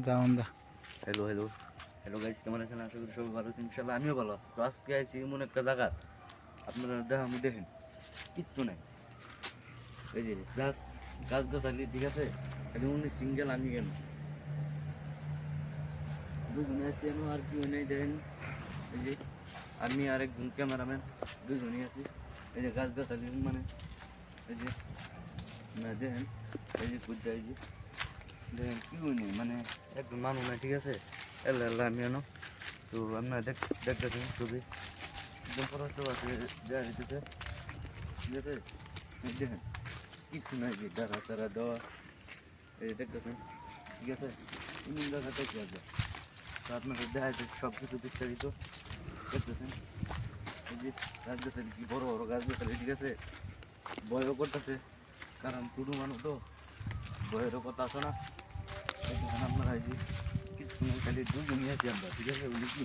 যেমন দা hello hello hello guys, কেমন আছেন? আশা করি সবাই ভালো আছেন। ইনশাল্লাহ আমিও ভালো। তো আজকে আইছি এমন একটা জায়গা, আপনারা আমি দেখেন কিচ্ছু নাই। এই যে জাস্ট গাছ গাছালি, ঠিক আছে? খালি উনি সিঙ্গেল, আমি কেন দুজনে আছি এনো, আর কি নেই দেখেন। এই যে আমি আর একজন ক্যামেরাম্যান, দুজনই আছি। এই যে গাছ গাছালি মানে এই যে না দেখেন, এই যে কুদ্দা, এই যে দেখেন কি নেই, মানে একজন মানুষ নাই, ঠিক আছে? এল্লা এল্লা আমি এনো। তো আপনারা দেখতেছেন ছবি একদম পরাস্ত আছে, দেওয়া হইতেছে, ঠিক আছে? এই দেখেন কিছু নাই, যে দাঁড়া তারা দেওয়া, এই দেখতেছেন, ঠিক আছে? এমন জায়গাতে কি আছে, তো আপনাদের দেখা যাচ্ছে সব কিছু বিস্তারিত দেখতেছেন। এই যে গাছ গাছালি, কি বড় বড় গাছ গাছালি, ঠিক আছে? ভয়ও করতেছে, কারণ ছোটো মানুষ তো, ভয়েরও কথা আছে না। দেখতেছেন আপনারা, এই যে কিছু নেই, খালি দুজনই আছি আমরা, ঠিক আছে? ওই কি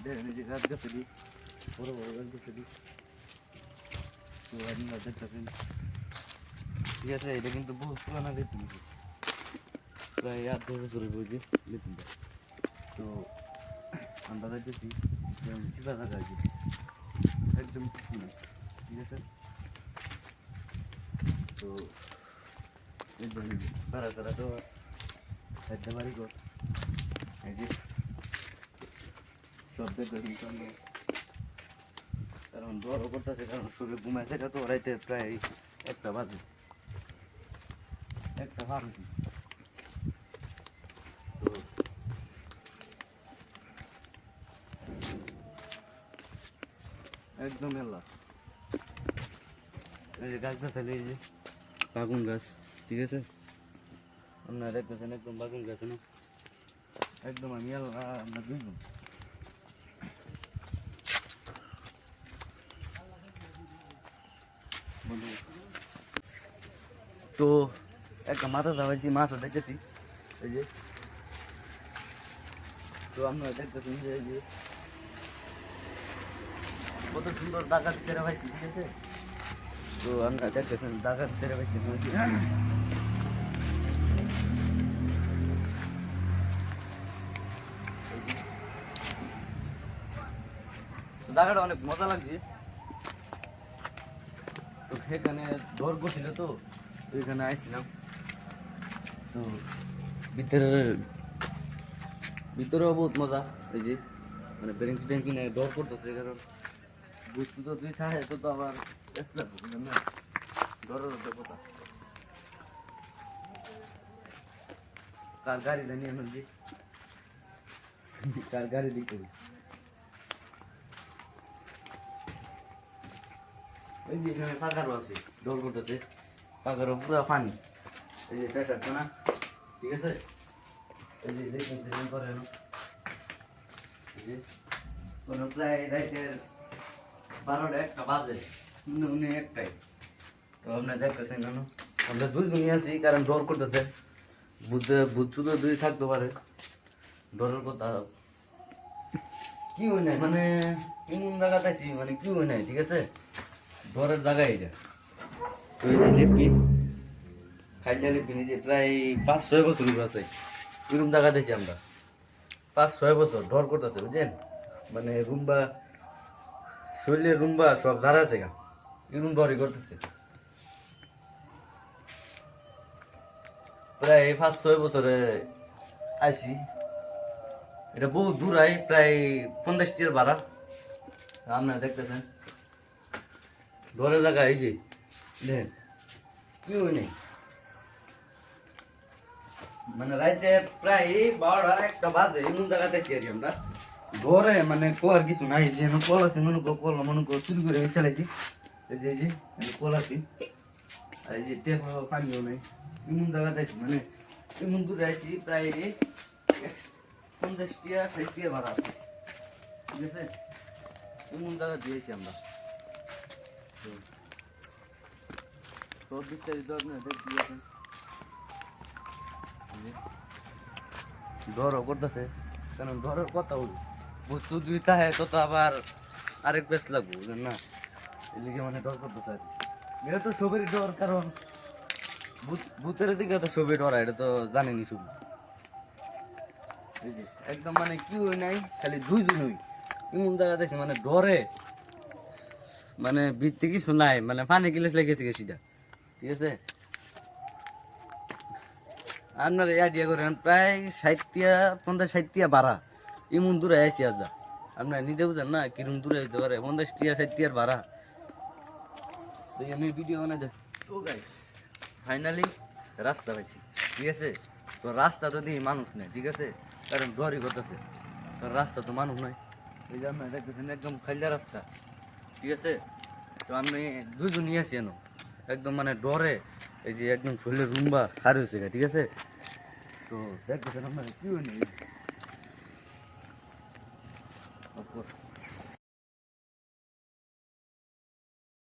দেখেন, এই যে গাছ গাছালি, বড় বড় গাছ গাছালি, তো আপনারা দেখতেছেন, ঠিক আছে? এটা কিন্তু বহু পুরানা লিটন, প্রায় 8-10 বছরের বই যে লিটনটা। তো আমরা দেখতেছি চিপা থাকা আর কি, একদম কিছু না, ঠিক আছে? তো একদম তারা তারা তো একদম বাড়ি কর, এই যে সব দেখতেছি সামনে, কারণ বড় করতেছে, কারণ শরীরে ঘুমাইছে, এটা তো রাইতে প্রায় 1টা বাজে, 1টা বাজে। তো একদম এলা, এই যে গাছ গাছালি, এই যে বাগুন গাছ, ঠিক আছে? আপনারা দেখতেছেন একদম বাগুন গাছ না, একদম আমি এলা, আমরা দুইজন। তো একটা মাথা দাবাইছি, মাথা দেখতেছি, এই যে। তো আপনারা দেখতেছেন যে এই যে কত সুন্দর দাগা তেরা পাইছি, ঠিক আছে? তো আপনারা দেখতেছেন দাগা তেরা পাইছি, দাগাটা অনেক মজা লাগছে। তো সেখানে দর করছিল, তো ওইখানে আইছিলাম। তো ভিতরে ভিতরেও বহুত মজা, এই যে মানে ব্রেঞ্চ ট্যাঙ্কি নেই, দর করতেছে, কারণ বুঝতে তো তুই থাকে, তো আবার এক্সট্রা বুঝলেন না, দরের হতে কথা। কার গাড়ি নিয়ে আমি যে কার গাড়ি দিকে ওই যে এখানে পাকারও আছে, দর করতেছে, পাকারও পুরো পানি, এই যে প্রেশার তো না, ঠিক আছে? এই যে দেখেন করে না, এই যে কোনো প্রায় রাইতের 12টা 1টা বাজে, উনি একটাই। তো আপনার দেখতেছেন কেন, আমরা দুইজনই আছি, কারণ ডর করতেছে, বুদ্ধ তো দুই থাকতে পারে, ডরের কথা কি হয় নাই, মানে এমন জায়গাতে আছি, মানে কি হয় নাই, ঠিক আছে? ডরের জায়গা এটা। তো এই যে লিপিন, খাইলা লিপিন, এই যে প্রায় 5-6 বছর আছে এরকম জায়গা দিয়েছি আমরা, 5-6 বছর ডর করতেছে, বুঝছেন? মানে রুম্বা, শরীরের রুম্বা সব ধারা আছে গা, এরকম ডরই করতেছে। প্রায় 5-6 বছরে আইসি, এটা বহু দূর, আই প্রায় 50 ভাড়া। আপনারা দেখতেছেন ডরের জায়গা, এই যে দেখেন কি হয় নাই, মানে রাইতে প্রায় 12টা 1টা বাজে এমন জায়গাতে আছি আর কি আমরা। ঘরে মানে কোয়ার কিছু নাই, যে কল আছে, কল মনে করো চুরি করে চালাইছি, এই যে কল আছি, আর এই যে টেপ পানিও নাই, এমন জায়গাতে আছি, মানে এমন দূরে আছি, প্রায় 50-60 ভাড়া আছে, ঠিক আছে? এমন জায়গা দিয়েছি আমরা। তো সব বিস্তারিত আপনারা দিয়েছেন, ধরও করতেছে, কারণ ধরার কথা বস্তু দুই তাহে তো আবার আরেক বেশ লাগবো, বুঝলেন না? এদিকে মানে ডর করতেছে আর কি। এটা তো সবেরই ডর, কারণ ভূতের দিকে তো ছবি ডরা, এটা তো জানেনি শুধু। এই যে একদম মানে কি হই নাই, খালি দুইজন হই এমন জায়গা দেখছি মানে ডরে, মানে বৃত্তি কিছু নাই, মানে পানি গিলাস লেগেছে সিধা। ঠিক আছে, আপনার আইডিয়া করেন প্রায় 50-60 ভাড়া এমন দূরে আইসি আজ, আপনার নিজে বুঝেন না কিরম দূরে হইতে পারে, 50-60 ভাড়া। তো আমি ভিডিও বানাই যাচ্ছি। তো গাইস ফাইনালি রাস্তা পাইছি। ঠিক আছে, তো রাস্তা তো দিয়ে মানুষ নেই। ঠিক আছে, কারণ ডরই করতেছে, কারণ রাস্তা তো মানুষ নয়। এই যে আপনার দেখতেছেন একদম খাইলা রাস্তা। ঠিক আছে, তো আমি দুইজন নিয়ে আসি এনো, একদম মানে ডরে এই যে একদম শরীরের রুম্বা খার হয়েছে। ঠিক আছে, তো দেখতেছেন আপনার কি হয়নি।